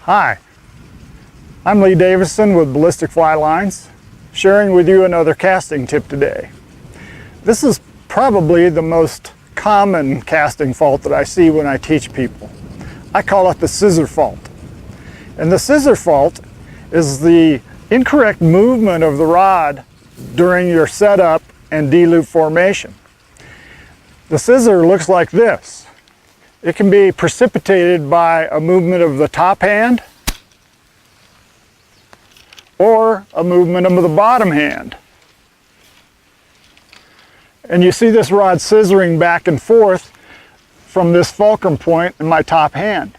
Hi, I'm Lee Davison with Ballistic Fly Lines, sharing with you another casting tip today. This is probably the most common casting fault that I see when I teach people. I call it the scissor fault. And the scissor fault is the incorrect movement of the rod during your setup and D-loop formation. The scissor looks like this. It can be precipitated by a movement of the top hand or a movement of the bottom hand. And you see this rod scissoring back and forth from this fulcrum point in my top hand.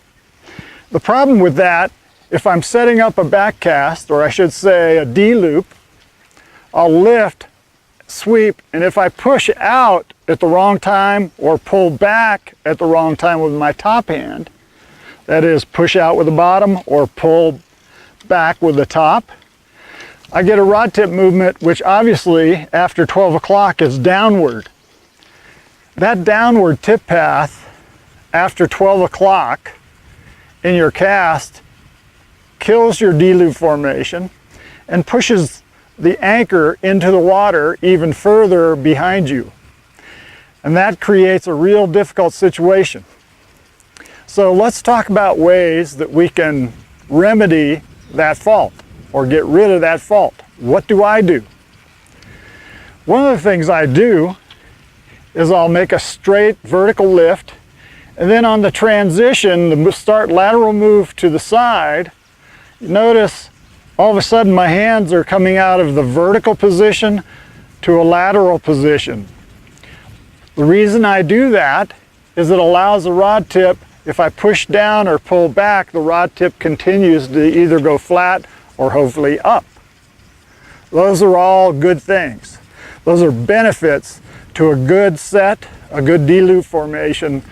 The problem with that, if I'm setting up a back cast, or I should say a D-loop, I'll lift, sweep, and if I push out at the wrong time or pull back at the wrong time with my top hand, that is push out with the bottom or pull back with the top, I get a rod tip movement which obviously after 12 o'clock is downward. That downward tip path after 12 o'clock in your cast kills your D-loop formation and pushes the anchor into the water even further behind you. And that creates a real difficult situation. So let's talk about ways that we can remedy that fault or get rid of that fault. What do I do? One of the things I do is I'll make a straight vertical lift, and then on the transition, the start lateral move to the side, you notice all of a sudden my hands are coming out of the vertical position to a lateral position. The reason I do that is it allows the rod tip, if I push down or pull back, the rod tip continues to either go flat or hopefully up. Those are all good things. Those are benefits to a good set, a good D-loop formation,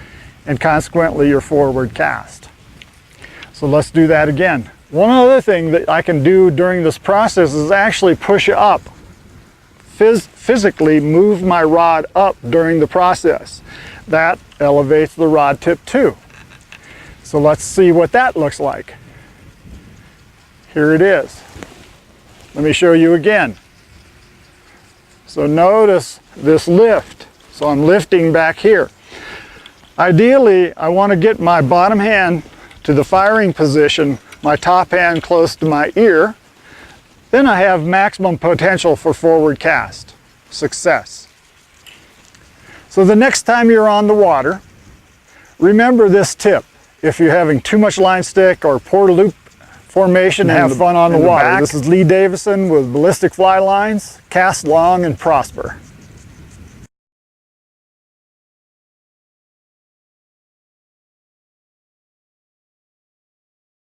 and consequently your forward cast. So let's do that again. One other thing that I can do during this process is actually push up. Physically move my rod up during the process. That elevates the rod tip too. So let's see what that looks like. Here it is. Let me show you again. So notice this lift. So I'm lifting back here. Ideally, I want to get my bottom hand to the firing position, my top hand close to my ear. Then I have maximum potential for forward cast. Success. So the next time you're on the water, remember this tip. If you're having too much line stick or poor loop formation, have fun on the water. This is Lee Davison with Ballistic Fly Lines. Cast long and prosper.